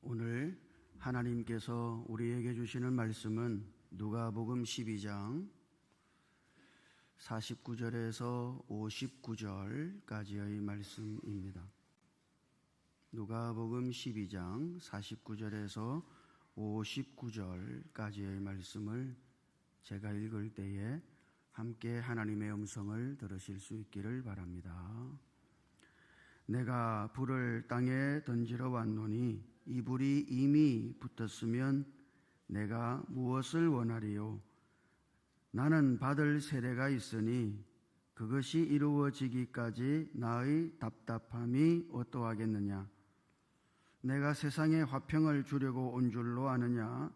오늘 하나님께서 우리에게 주시는 말씀은 누가복음 12장 49절에서 59절까지의 말씀입니다. 누가복음 12장 49절에서 59절까지의 말씀을 제가 읽을 때에 함께 하나님의 음성을 들으실 수 있기를 바랍니다. 내가 불을 땅에 던지러 왔노니 이 불이 이미 붙었으면 내가 무엇을 원하리요? 나는 받을 세례가 있으니 그것이 이루어지기까지 나의 답답함이 어떠하겠느냐? 내가 세상에 화평을 주려고 온 줄로 아느냐?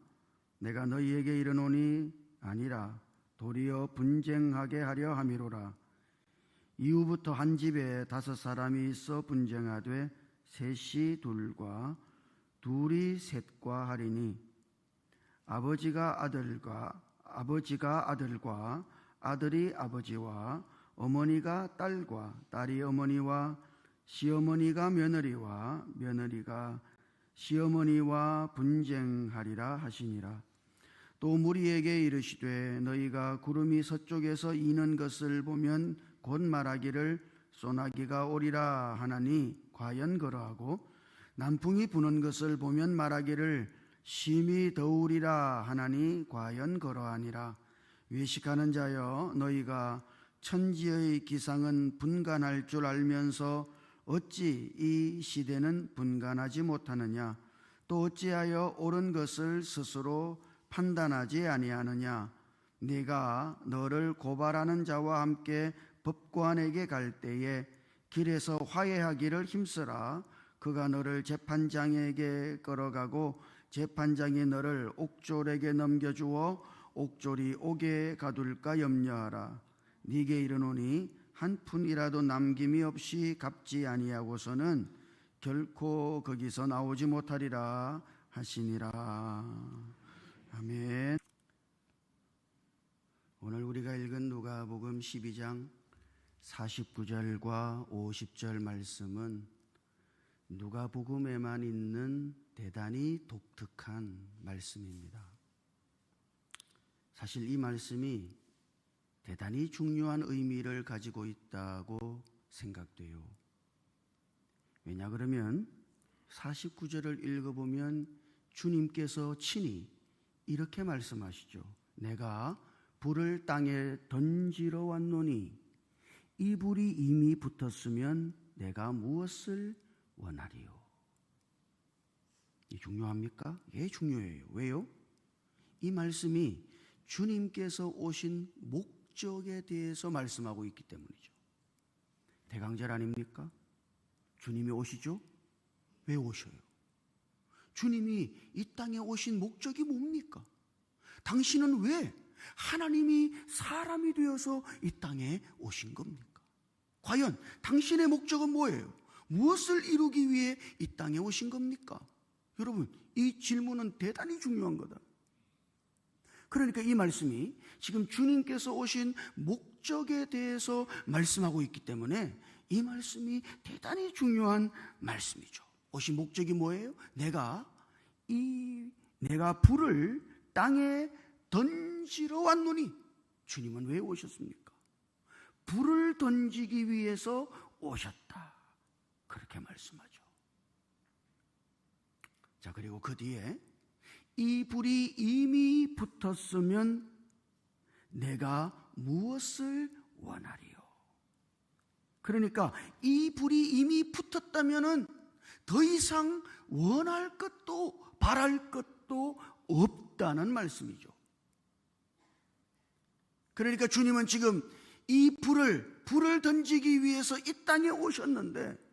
내가 너희에게 이르노니 아니라 도리어 분쟁하게 하려 함이로라. 이후부터 한 집에 5사람이 있어 분쟁하되 셋이 둘과 둘이 셋과 하리니 아버지가 아들과 아들이 아버지와 어머니가 딸과 딸이 어머니와 시어머니가 며느리와 며느리가 시어머니와 분쟁하리라 하시니라. 또 무리에게 이르시되 너희가 구름이 서쪽에서 이는 것을 보면 곧 말하기를 소나기가 오리라 하나니 과연 그러하고 남풍이 부는 것을 보면 말하기를 심히 더우리라 하나니 과연 그러하니라. 외식하는 자여 너희가 천지의 기상은 분간할 줄 알면서 어찌 이 시대는 분간하지 못하느냐? 또 어찌하여 옳은 것을 스스로 판단하지 아니하느냐? 네가 너를 고발하는 자와 함께 법관에게 갈 때에 길에서 화해하기를 힘쓰라. 그가 너를 재판장에게 끌어가고 재판장이 너를 옥졸에게 넘겨주어 옥졸이 옥에 가둘까 염려하라. 네게 이르노니 한 푼이라도 남김이 없이 갚지 아니하고서는 결코 거기서 나오지 못하리라 하시니라. 아멘. 오늘 우리가 읽은 누가복음 12장 49절과 50절 말씀은 누가복음에만 있는 대단히 독특한 말씀입니다. 사실 이 말씀이 대단히 중요한 의미를 가지고 있다고 생각돼요. 왜냐 그러면 49절을 읽어보면 주님께서 친히 이렇게 말씀하시죠. 내가 불을 땅에 던지러 왔노니 이 불이 이미 붙었으면 내가 무엇을 원하리요? 이 중요합니까? 예, 중요해요. 왜요? 이 말씀이 주님께서 오신 목적에 대해서 말씀하고 있기 때문이죠. 대강절 아닙니까? 주님이 오시죠? 왜 오셔요? 주님이 이 땅에 오신 목적이 뭡니까? 당신은 왜 하나님이 사람이 되어서 이 땅에 오신 겁니까? 과연 당신의 목적은 뭐예요? 무엇을 이루기 위해 이 땅에 오신 겁니까? 여러분, 이 질문은 대단히 중요한 거다. 그러니까 이 말씀이 지금 주님께서 오신 목적에 대해서 말씀하고 있기 때문에 이 말씀이 대단히 중요한 말씀이죠. 오신 목적이 뭐예요? 내가 불을 땅에 던지러 왔노니. 주님은 왜 오셨습니까? 불을 던지기 위해서 오셨다. 그렇게 말씀하죠. 자, 그리고 그 뒤에 이 불이 이미 붙었으면 내가 무엇을 원하리요? 그러니까 이 불이 이미 붙었다면은 더 이상 원할 것도 바랄 것도 없다는 말씀이죠. 그러니까 주님은 지금 이 불을 던지기 위해서 이 땅에 오셨는데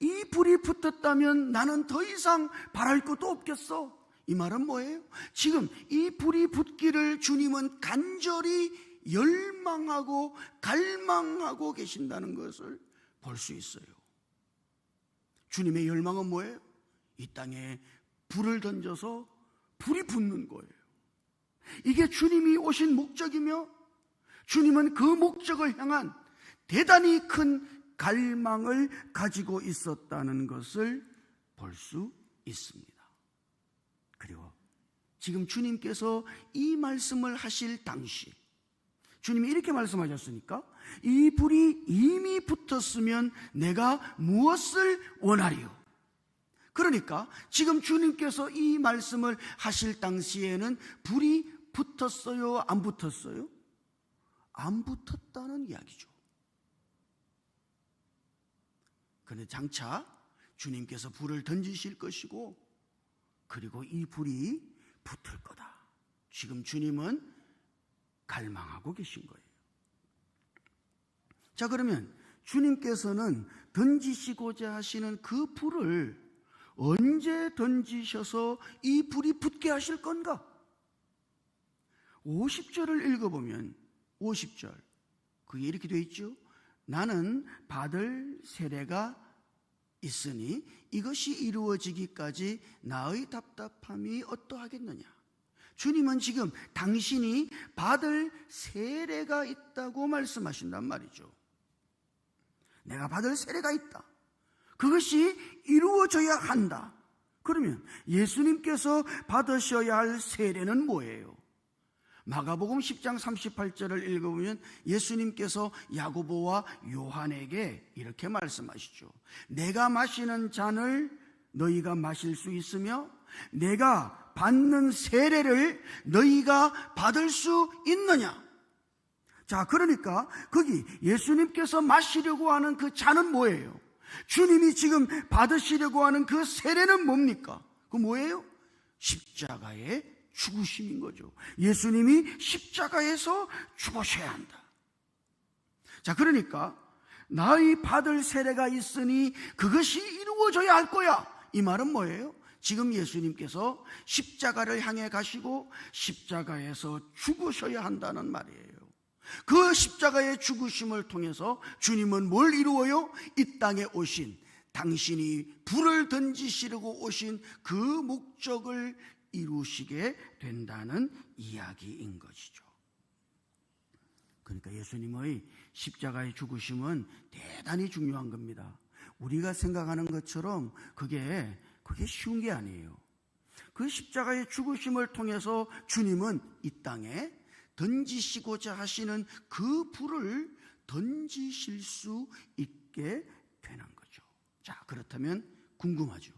이 불이 붙었다면 나는 더 이상 바랄 것도 없겠어. 이 말은 뭐예요? 지금 이 불이 붙기를 주님은 간절히 열망하고 갈망하고 계신다는 것을 볼 수 있어요. 주님의 열망은 뭐예요? 이 땅에 불을 던져서 불이 붙는 거예요. 이게 주님이 오신 목적이며 주님은 그 목적을 향한 대단히 큰 갈망을 가지고 있었다는 것을 볼 수 있습니다. 그리고 지금 주님께서 이 말씀을 하실 당시 주님이 이렇게 말씀하셨으니까 이 불이 이미 붙었으면 내가 무엇을 원하리요? 그러니까 지금 주님께서 이 말씀을 하실 당시에는 불이 붙었어요? 안 붙었어요? 안 붙었다는 이야기죠. 그런데 장차 주님께서 불을 던지실 것이고 그리고 이 불이 붙을 거다. 지금 주님은 갈망하고 계신 거예요. 자, 그러면 주님께서는 던지시고자 하시는 그 불을 언제 던지셔서 이 불이 붙게 하실 건가? 50절을 읽어보면 50절 그게 이렇게 되어 있죠. 나는 받을 세례가 있으니 이것이 이루어지기까지 나의 답답함이 어떠하겠느냐. 주님은 지금 당신이 받을 세례가 있다고 말씀하신단 말이죠. 내가 받을 세례가 있다. 그것이 이루어져야 한다. 그러면 예수님께서 받으셔야 할 세례는 뭐예요? 마가복음 10장 38절을 읽어보면 예수님께서 야고보와 요한에게 이렇게 말씀하시죠. 내가 마시는 잔을 너희가 마실 수 있으며 내가 받는 세례를 너희가 받을 수 있느냐? 자, 그러니까 거기 예수님께서 마시려고 하는 그 잔은 뭐예요? 주님이 지금 받으시려고 하는 그 세례는 뭡니까? 그 뭐예요? 십자가의 죽으심인 거죠. 예수님이 십자가에서 죽으셔야 한다. 자, 그러니까 나의 받을 세례가 있으니 그것이 이루어져야 할 거야. 이 말은 뭐예요? 지금 예수님께서 십자가를 향해 가시고 십자가에서 죽으셔야 한다는 말이에요. 그 십자가의 죽으심을 통해서 주님은 뭘 이루어요? 이 땅에 오신 당신이 불을 던지시려고 오신 그 목적을 이루시게 된다는 이야기인 것이죠. 그러니까 예수님의 십자가의 죽으심은 대단히 중요한 겁니다. 우리가 생각하는 것처럼 그게 쉬운 게 아니에요. 그 십자가의 죽으심을 통해서 주님은 이 땅에 던지시고자 하시는 그 불을 던지실 수 있게 되는 거죠. 자, 그렇다면 궁금하죠.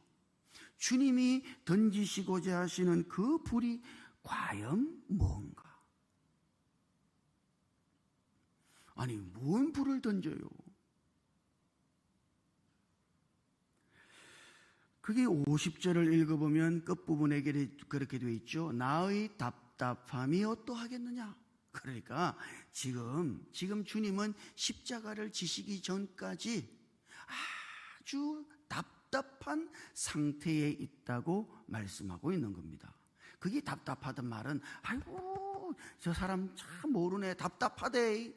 주님이 던지시고자 하시는 그 불이 과연 뭔가? 아니, 뭔 불을 던져요? 그게 50절을 읽어보면 끝부분에 그렇게 되어 있죠. 나의 답답함이 어떠하겠느냐? 그러니까 지금 주님은 십자가를 지시기 전까지 아주 답답한 상태에 있다고 말씀하고 있는 겁니다. 그게 답답하단 말은 아이고 저 사람 참 모르네 답답하대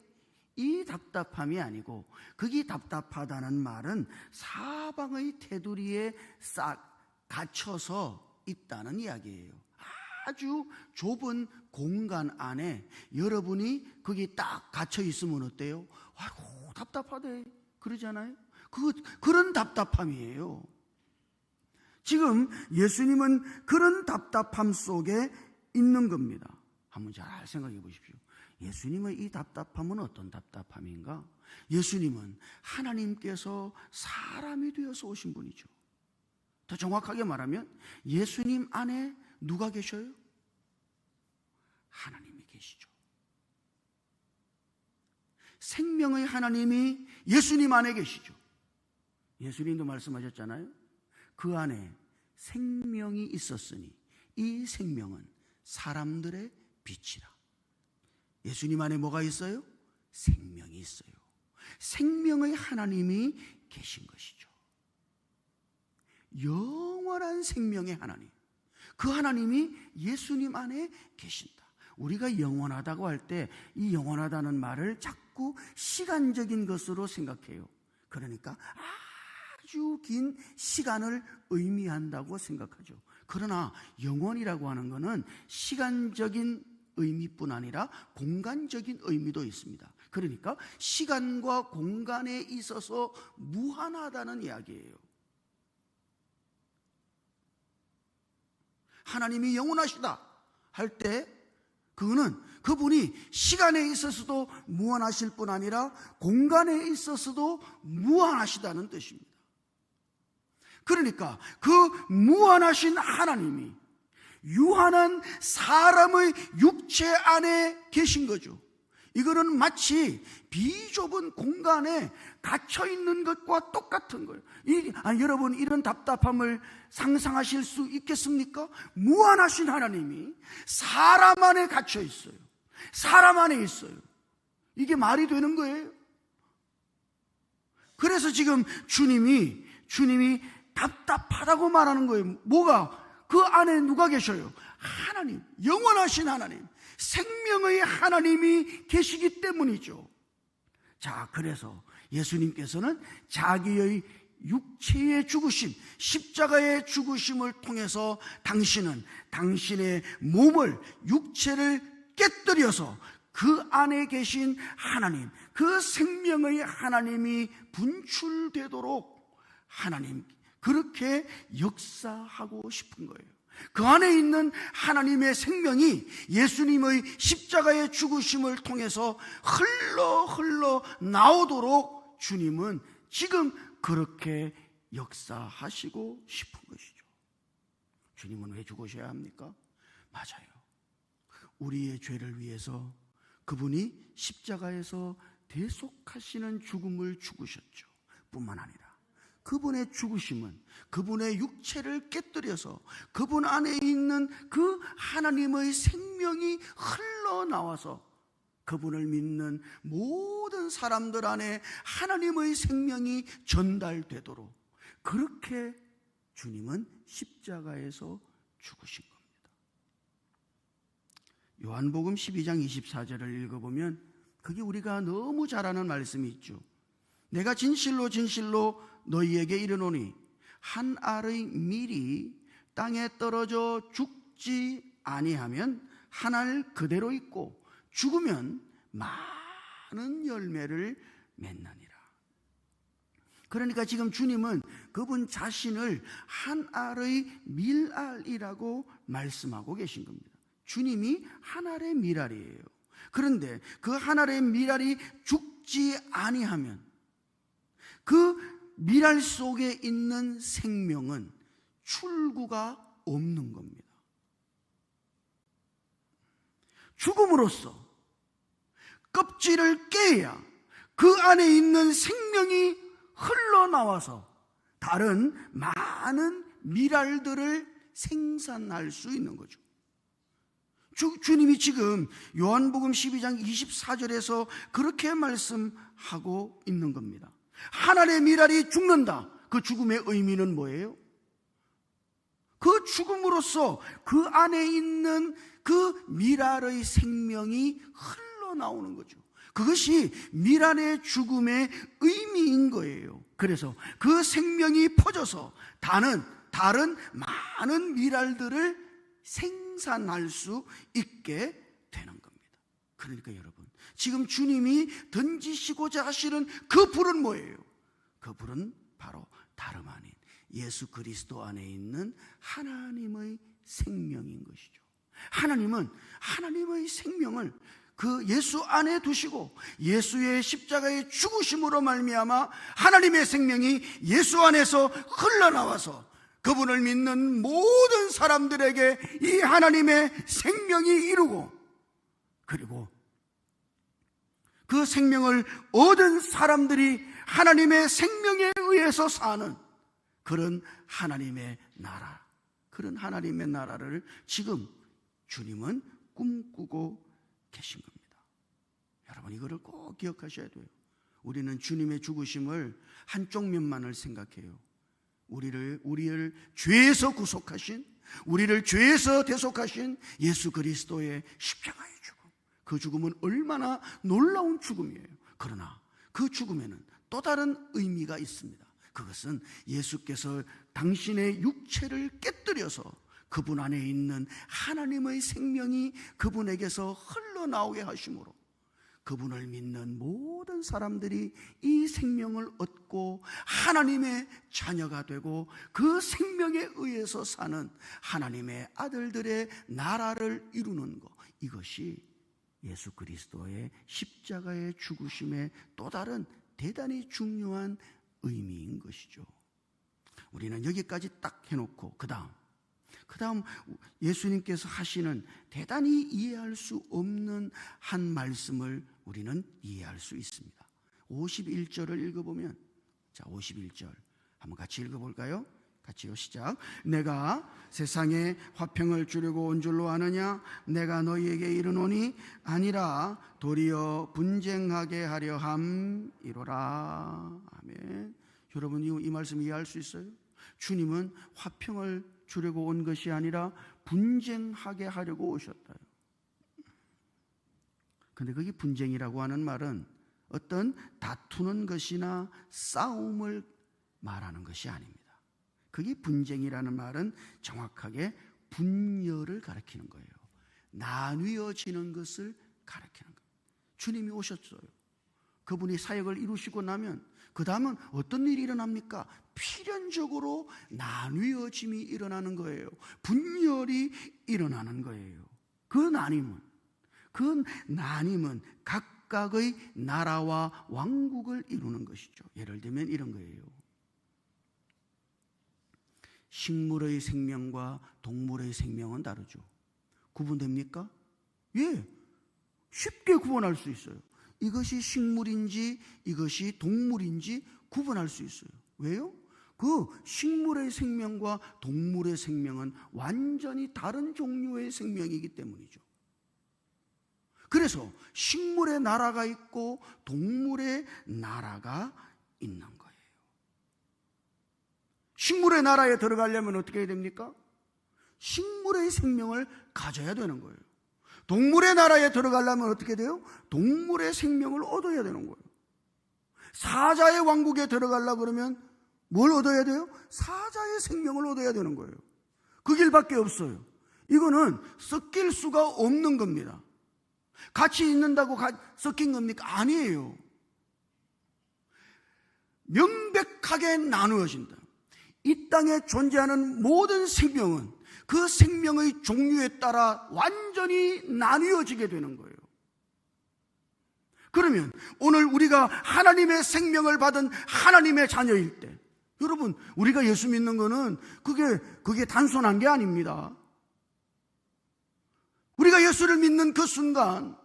이 답답함이 아니고 그게 답답하다는 말은 사방의 테두리에 싹 갇혀서 있다는 이야기예요. 아주 좁은 공간 안에 여러분이 거기 딱 갇혀 있으면 어때요? 아이고 답답하대 그러잖아요. 그런 답답함이에요. 지금 예수님은 그런 답답함 속에 있는 겁니다. 한번 잘 생각해 보십시오. 예수님의 이 답답함은 어떤 답답함인가? 예수님은 하나님께서 사람이 되어서 오신 분이죠. 더 정확하게 말하면 예수님 안에 누가 계셔요? 하나님이 계시죠. 생명의 하나님이 예수님 안에 계시죠. 예수님도 말씀하셨잖아요. 그 안에 생명이 있었으니 이 생명은 사람들의 빛이라. 예수님 안에 뭐가 있어요? 생명이 있어요. 생명의 하나님이 계신 것이죠. 영원한 생명의 하나님. 그 하나님이 예수님 안에 계신다. 우리가 영원하다고 할 때 이 영원하다는 말을 자꾸 시간적인 것으로 생각해요. 그러니까 아주 긴 시간을 의미한다고 생각하죠. 그러나 영원이라고 하는 것은 시간적인 의미뿐 아니라 공간적인 의미도 있습니다. 그러니까 시간과 공간에 있어서 무한하다는 이야기예요. 하나님이 영원하시다 할 때 그거는 그분이 시간에 있어서도 무한하실 뿐 아니라 공간에 있어서도 무한하시다는 뜻입니다. 그러니까 그 무한하신 하나님이 유한한 사람의 육체 안에 계신 거죠. 이거는 마치 비좁은 공간에 갇혀 있는 것과 똑같은 거예요. 여러분, 이런 답답함을 상상하실 수 있겠습니까? 무한하신 하나님이 사람 안에 갇혀 있어요. 사람 안에 있어요. 이게 말이 되는 거예요? 그래서 지금 주님이 답답하다고 말하는 거예요. 뭐가? 그 안에 누가 계셔요? 하나님, 영원하신 하나님, 생명의 하나님이 계시기 때문이죠. 자, 그래서 예수님께서는 자기의 육체의 죽으심, 십자가의 죽으심을 통해서 당신은 당신의 몸을, 육체를 깨뜨려서 그 안에 계신 하나님, 그 생명의 하나님이 분출되도록 하나님 그렇게 역사하고 싶은 거예요. 그 안에 있는 하나님의 생명이 예수님의 십자가의 죽으심을 통해서 흘러 나오도록 주님은 지금 그렇게 역사하시고 싶은 것이죠. 주님은 왜 죽으셔야 합니까? 맞아요. 우리의 죄를 위해서 그분이 십자가에서 대속하시는 죽음을 죽으셨죠. 뿐만 아니라 그분의 죽으심은 그분의 육체를 깨뜨려서 그분 안에 있는 그 하나님의 생명이 흘러나와서 그분을 믿는 모든 사람들 안에 하나님의 생명이 전달되도록 그렇게 주님은 십자가에서 죽으신 겁니다. 요한복음 12장 24절을 읽어보면 그게 우리가 너무 잘 아는 말씀이 있죠. 내가 진실로 진실로 너희에게 이르노니 한 알의 밀이 땅에 떨어져 죽지 아니하면 한 알 그대로 있고 죽으면 많은 열매를 맺나니라. 그러니까 지금 주님은 그분 자신을 한 알의 밀알이라고 말씀하고 계신 겁니다. 주님이 한 알의 밀알이에요. 그런데 그 한 알의 밀알이 죽지 아니하면 그 밀알 속에 있는 생명은 출구가 없는 겁니다. 죽음으로써 껍질을 깨야 그 안에 있는 생명이 흘러나와서 다른 많은 밀알들을 생산할 수 있는 거죠. 주님이 지금 요한복음 12장 24절에서 그렇게 말씀하고 있는 겁니다. 하나님의 밀알이 죽는다. 그 죽음의 의미는 뭐예요? 그 죽음으로써 그 안에 있는 그 밀알의 생명이 흘러나오는 거죠. 그것이 밀알의 죽음의 의미인 거예요. 그래서 그 생명이 퍼져서 다른 많은 밀알들을 생산할 수 있게 되는 겁니다. 그러니까 여러분, 지금 주님이 던지시고자 하시는 그 불은 뭐예요? 그 불은 바로 다름 아닌 예수 그리스도 안에 있는 하나님의 생명인 것이죠. 하나님은 하나님의 생명을 그 예수 안에 두시고 예수의 십자가의 죽으심으로 말미암아 하나님의 생명이 예수 안에서 흘러나와서 그분을 믿는 모든 사람들에게 이 하나님의 생명이 이루고 그리고 그 생명을 얻은 사람들이 하나님의 생명에 의해서 사는 그런 하나님의 나라, 그런 하나님의 나라를 지금 주님은 꿈꾸고 계신 겁니다. 여러분, 이거를 꼭 기억하셔야 돼요. 우리는 주님의 죽으심을 한쪽 면만을 생각해요. 우리를 죄에서 구속하신, 우리를 죄에서 대속하신 예수 그리스도의 십자가의 죽음, 그 죽음은 얼마나 놀라운 죽음이에요. 그러나 그 죽음에는 또 다른 의미가 있습니다. 그것은 예수께서 당신의 육체를 깨뜨려서 그분 안에 있는 하나님의 생명이 그분에게서 흘러나오게 하심으로 그분을 믿는 모든 사람들이 이 생명을 얻고 하나님의 자녀가 되고 그 생명에 의해서 사는 하나님의 아들들의 나라를 이루는 것, 이것이 예수 그리스도의 십자가의 죽으심의 또 다른 대단히 중요한 의미인 것이죠. 우리는 여기까지 딱 해놓고 그 다음 예수님께서 하시는 대단히 이해할 수 없는 한 말씀을 우리는 이해할 수 있습니다. 51절을 읽어보면, 자, 51절 한번 같이 읽어볼까요? 같이요, 시작. 내가 세상에 화평을 주려고 온 줄로 아느냐? 내가 너희에게 이르노니 아니라 도리어 분쟁하게 하려 함이로라. 아멘. 여러분, 이 말씀 이해할 수 있어요? 주님은 화평을 주려고 온 것이 아니라 분쟁하게 하려고 오셨다. 근데 그게 분쟁이라고 하는 말은 어떤 다투는 것이나 싸움을 말하는 것이 아닙니다. 그게 분쟁이라는 말은 정확하게 분열을 가리키는 거예요. 나뉘어지는 것을 가리키는 거예요. 주님이 오셨어요. 그분이 사역을 이루시고 나면 그 다음은 어떤 일이 일어납니까? 필연적으로 나뉘어짐이 일어나는 거예요. 분열이 일어나는 거예요. 그 나님은 각각의 나라와 왕국을 이루는 것이죠. 예를 들면 이런 거예요. 식물의 생명과 동물의 생명은 다르죠. 구분됩니까? 예, 쉽게 구분할 수 있어요. 이것이 식물인지 이것이 동물인지 구분할 수 있어요. 왜요? 그 식물의 생명과 동물의 생명은 완전히 다른 종류의 생명이기 때문이죠. 그래서 식물의 나라가 있고 동물의 나라가 있는 거예요. 식물의 나라에 들어가려면 어떻게 해야 됩니까? 식물의 생명을 가져야 되는 거예요. 동물의 나라에 들어가려면 어떻게 돼요? 동물의 생명을 얻어야 되는 거예요. 사자의 왕국에 들어가려고 그러면 뭘 얻어야 돼요? 사자의 생명을 얻어야 되는 거예요. 그 길밖에 없어요. 이거는 섞일 수가 없는 겁니다. 같이 있는다고 섞인 겁니까? 아니에요. 명백하게 나누어진다. 이 땅에 존재하는 모든 생명은 그 생명의 종류에 따라 완전히 나뉘어지게 되는 거예요. 그러면 오늘 우리가 하나님의 생명을 받은 하나님의 자녀일 때, 여러분, 우리가 예수 믿는 거는 그게 단순한 게 아닙니다. 우리가 예수를 믿는 그 순간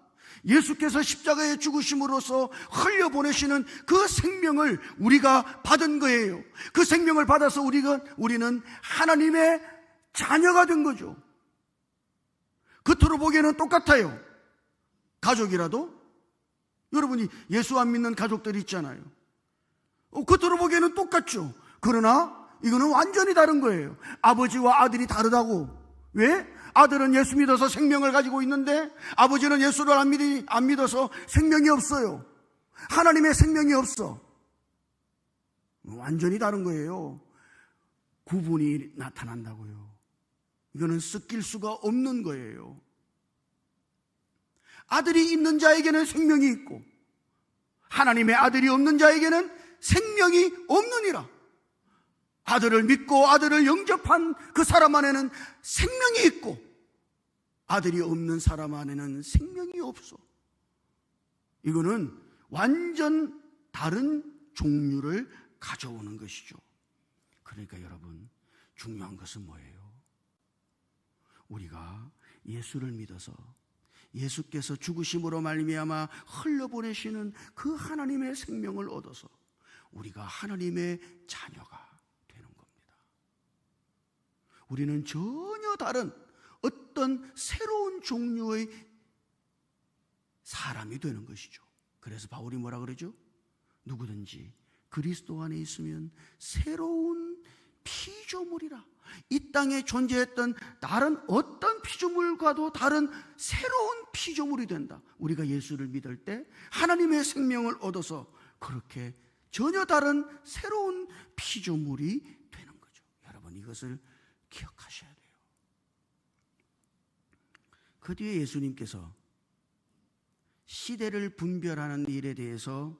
예수께서 십자가에 죽으심으로써 흘려보내시는 그 생명을 우리가 받은 거예요. 그 생명을 받아서 우리는 하나님의 자녀가 된 거죠. 겉으로 보기에는 똑같아요. 가족이라도 여러분이 예수 안 믿는 가족들이 있잖아요. 겉으로 보기에는 똑같죠. 그러나 이거는 완전히 다른 거예요. 아버지와 아들이 다르다고. 왜? 아들은 예수 믿어서 생명을 가지고 있는데 아버지는 예수를 안 믿어서 생명이 없어요. 하나님의 생명이 없어. 완전히 다른 거예요. 구분이 나타난다고요. 이거는 섞일 수가 없는 거예요. 아들이 있는 자에게는 생명이 있고 하나님의 아들이 없는 자에게는 생명이 없느니라. 아들을 믿고 아들을 영접한 그 사람 안에는 생명이 있고 아들이 없는 사람 안에는 생명이 없어. 이거는 완전 다른 종류를 가져오는 것이죠. 그러니까 여러분, 중요한 것은 뭐예요? 우리가 예수를 믿어서 예수께서 죽으심으로 말미암아 흘려보내시는 그 하나님의 생명을 얻어서 우리가 하나님의 자녀가 되는 겁니다. 우리는 전혀 다른 어떤 새로운 종류의 사람이 되는 것이죠. 그래서 바울이 뭐라 그러죠? 누구든지 그리스도 안에 있으면 새로운 피조물이라. 이 땅에 존재했던 다른 어떤 피조물과도 다른 새로운 피조물이 된다. 우리가 예수를 믿을 때 하나님의 생명을 얻어서 그렇게 전혀 다른 새로운 피조물이 되는 거죠. 여러분, 이것을 기억하셔야 돼요. 그 뒤에 예수님께서 시대를 분별하는 일에 대해서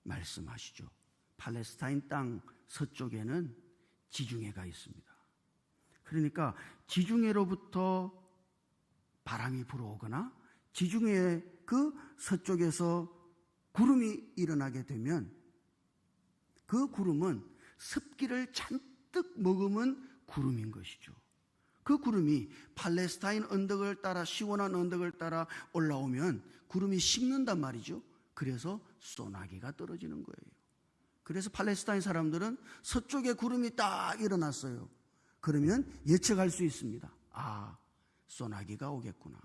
말씀하시죠. 팔레스타인 땅 서쪽에는 지중해가 있습니다. 그러니까 지중해로부터 바람이 불어오거나 지중해 그 서쪽에서 구름이 일어나게 되면 그 구름은 습기를 잔뜩 머금은 구름인 것이죠. 그 구름이 팔레스타인 언덕을 따라, 시원한 언덕을 따라 올라오면 구름이 식는단 말이죠. 그래서 소나기가 떨어지는 거예요. 그래서 팔레스타인 사람들은 서쪽에 구름이 딱 일어났어요. 그러면 예측할 수 있습니다. 아, 소나기가 오겠구나.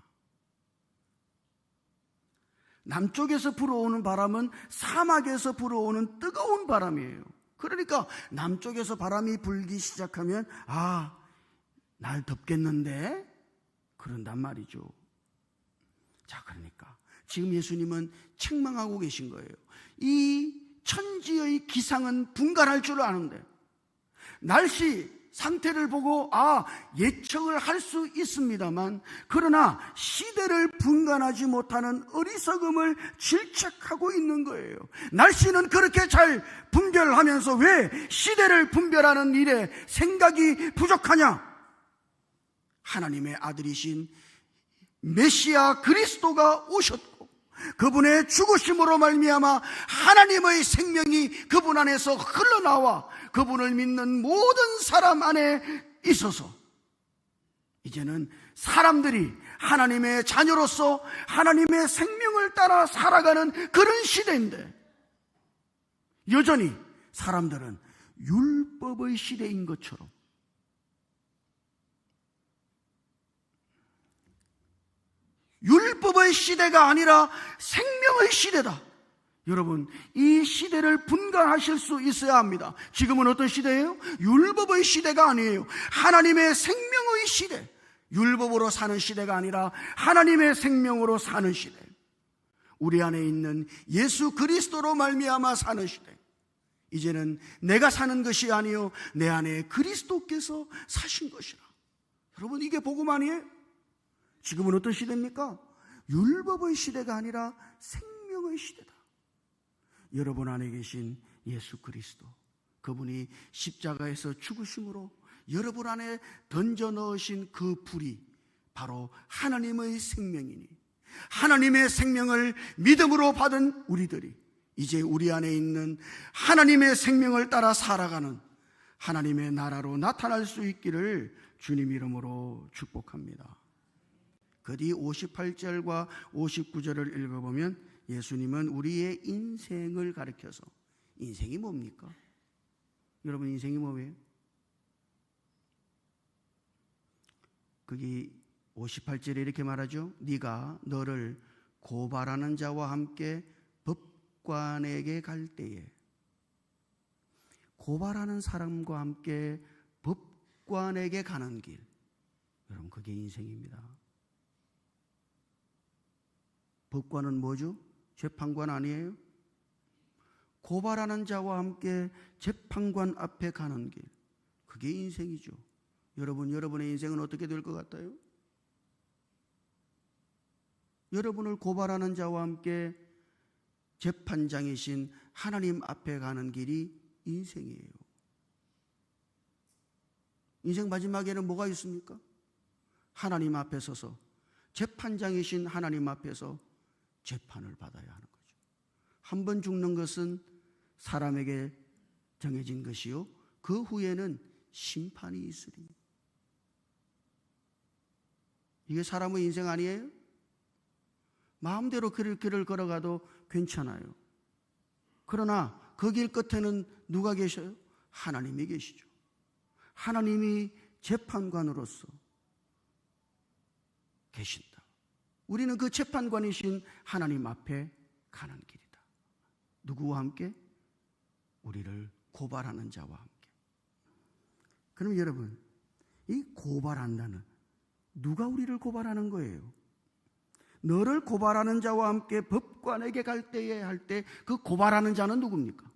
남쪽에서 불어오는 바람은 사막에서 불어오는 뜨거운 바람이에요. 그러니까 남쪽에서 바람이 불기 시작하면 아, 날 덥겠는데? 그런단 말이죠. 자, 그러니까 지금 예수님은 책망하고 계신 거예요. 이 천지의 기상은 분간할 줄 아는데 날씨 상태를 보고 예측을 할 수 있습니다만, 그러나 시대를 분간하지 못하는 어리석음을 질책하고 있는 거예요. 날씨는 그렇게 잘 분별하면서 왜 시대를 분별하는 일에 생각이 부족하냐? 하나님의 아들이신 메시아 그리스도가 오셨고 그분의 죽으심으로 말미암아 하나님의 생명이 그분 안에서 흘러나와 그분을 믿는 모든 사람 안에 있어서 이제는 사람들이 하나님의 자녀로서 하나님의 생명을 따라 살아가는 그런 시대인데, 여전히 사람들은 율법의 시대인 것처럼 율법의 시대가 아니라 생명의 시대다. 여러분, 이 시대를 분간하실 수 있어야 합니다. 지금은 어떤 시대예요? 율법의 시대가 아니에요. 하나님의 생명의 시대. 율법으로 사는 시대가 아니라 하나님의 생명으로 사는 시대. 우리 안에 있는 예수 그리스도로 말미암아 사는 시대. 이제는 내가 사는 것이 아니요 내 안에 그리스도께서 사신 것이라. 여러분, 이게 복음 아니에요? 지금은 어떤 시대입니까? 율법의 시대가 아니라 생명의 시대다. 여러분 안에 계신 예수 그리스도, 그분이 십자가에서 죽으심으로 여러분 안에 던져 넣으신 그 불이 바로 하나님의 생명이니, 하나님의 생명을 믿음으로 받은 우리들이 이제 우리 안에 있는 하나님의 생명을 따라 살아가는 하나님의 나라로 나타날 수 있기를 주님 이름으로 축복합니다. 그 뒤 58절과 59절을 읽어보면 예수님은 우리의 인생을 가르쳐서, 인생이 뭡니까? 여러분, 인생이 뭐예요? 거기 58절에 이렇게 말하죠. 네가 너를 고발하는 자와 함께 법관에게 갈 때에, 고발하는 사람과 함께 법관에게 가는 길, 여러분, 그게 인생입니다. 법관은 뭐죠? 재판관 아니에요? 고발하는 자와 함께 재판관 앞에 가는 길, 그게 인생이죠. 여러분, 여러분의 인생은 어떻게 될 것 같아요? 여러분을 고발하는 자와 함께 재판장이신 하나님 앞에 가는 길이 인생이에요. 인생 마지막에는 뭐가 있습니까? 하나님 앞에 서서, 재판장이신 하나님 앞에서 재판을 받아야 하는 거죠. 한 번 죽는 것은 사람에게 정해진 것이요, 그 후에는 심판이 있으리. 이게 사람의 인생 아니에요? 마음대로 길을 걸어가도 괜찮아요. 그러나 그 길 끝에는 누가 계셔요? 하나님이 계시죠. 하나님이 재판관으로서 계신다. 우리는 그 재판관이신 하나님 앞에 가는 길이다. 누구와 함께? 우리를 고발하는 자와 함께. 그럼 여러분, 이 고발한다는, 누가 우리를 고발하는 거예요? 너를 고발하는 자와 함께 법관에게 갈 때에 할 때 그 고발하는 자는 누굽니까?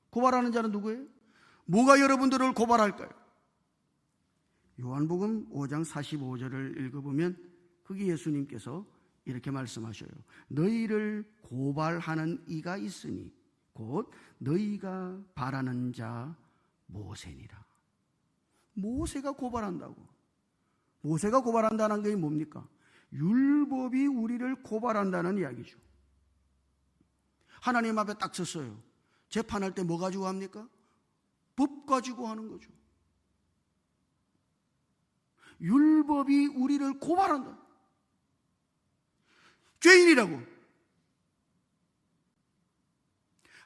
고발하는 자는 누구예요? 뭐가 여러분들을 고발할까요? 요한복음 5장 45절을 읽어보면 거기 예수님께서 이렇게 말씀하셔요. 너희를 고발하는 이가 있으니 곧 너희가 바라는 자 모세니라. 모세가 고발한다고. 모세가 고발한다는 게 뭡니까? 율법이 우리를 고발한다는 이야기죠. 하나님 앞에 딱 섰어요. 재판할 때 뭐 가지고 합니까? 법 가지고 하는 거죠. 율법이 우리를 고발한다. 죄인이라고.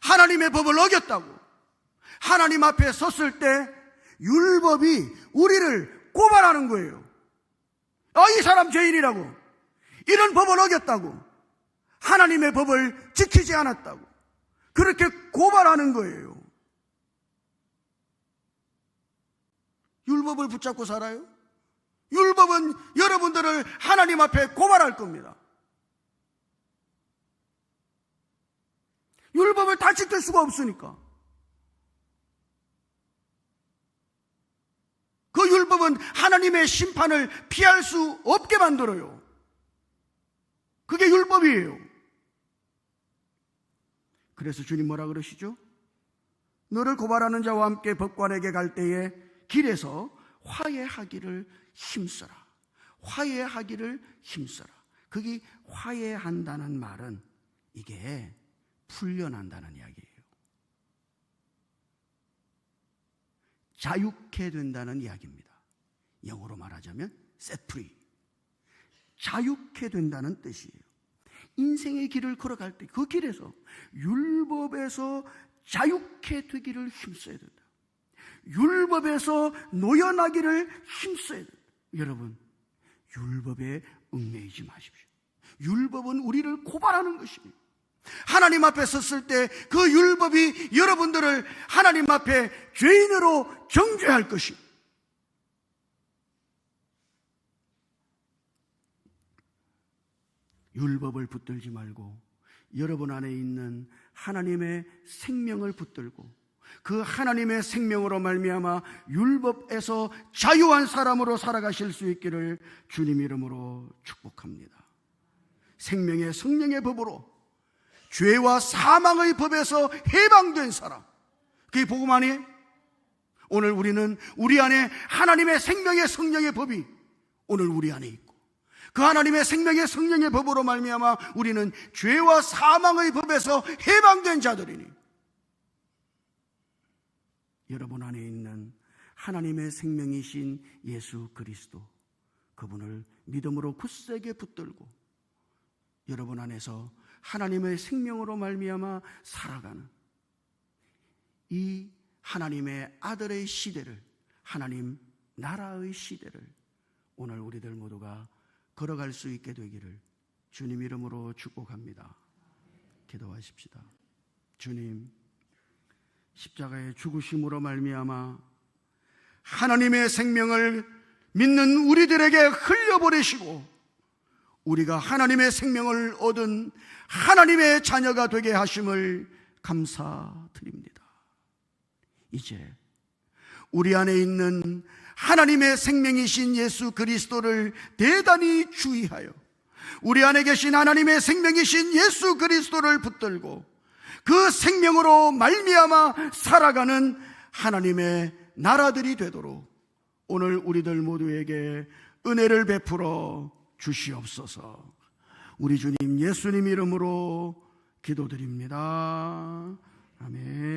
하나님의 법을 어겼다고. 하나님 앞에 섰을 때 율법이 우리를 고발하는 거예요. 이 사람 죄인이라고. 이런 법을 어겼다고. 하나님의 법을 지키지 않았다고. 그렇게 고발하는 거예요. 율법을 붙잡고 살아요? 율법은 여러분들을 하나님 앞에 고발할 겁니다. 율법을 다 지킬 수가 없으니까. 그 율법은 하나님의 심판을 피할 수 없게 만들어요. 그게 율법이에요. 그래서 주님 뭐라 그러시죠? 너를 고발하는 자와 함께 법관에게 갈 때에 길에서 화해하기를 힘써라. 화해하기를 힘써라. 그게 화해한다는 말은 이게 풀려난다는 이야기예요. 자유케 된다는 이야기입니다. 영어로 말하자면 set free. 자유케 된다는 뜻이에요. 인생의 길을 걸어갈 때 그 길에서 율법에서 자유케 되기를 힘써야 된다. 율법에서 노연하기를 힘써야 된다. 여러분, 율법에 얽매이지 마십시오. 율법은 우리를 고발하는 것입니다. 하나님 앞에 섰을 때 그 율법이 여러분들을 하나님 앞에 죄인으로 정죄할 것입니다. 율법을 붙들지 말고 여러분 안에 있는 하나님의 생명을 붙들고 그 하나님의 생명으로 말미암아 율법에서 자유한 사람으로 살아가실 수 있기를 주님 이름으로 축복합니다. 생명의 성령의 법으로 죄와 사망의 법에서 해방된 사람, 그게 복음 아니에요? 오늘 우리는 우리 안에 하나님의 생명의 성령의 법이 오늘 우리 안에 있고 그 하나님의 생명의 성령의 법으로 말미암아 우리는 죄와 사망의 법에서 해방된 자들이니 여러분 안에 있는 하나님의 생명이신 예수 그리스도, 그분을 믿음으로 굳세게 붙들고 여러분 안에서 하나님의 생명으로 말미암아 살아가는 이 하나님의 아들의 시대를, 하나님 나라의 시대를 오늘 우리들 모두가 걸어갈 수 있게 되기를 주님 이름으로 축복합니다. 기도하십시다. 주님, 십자가의 죽으심으로 말미암아 하나님의 생명을 믿는 우리들에게 흘려보내시고 우리가 하나님의 생명을 얻은 하나님의 자녀가 되게 하심을 감사드립니다. 이제 우리 안에 있는 하나님의 생명이신 예수 그리스도를 대단히 주의하여 우리 안에 계신 하나님의 생명이신 예수 그리스도를 붙들고 그 생명으로 말미암아 살아가는 하나님의 나라들이 되도록 오늘 우리들 모두에게 은혜를 베풀어 주시옵소서. 우리 주님 예수님 이름으로 기도드립니다. 아멘.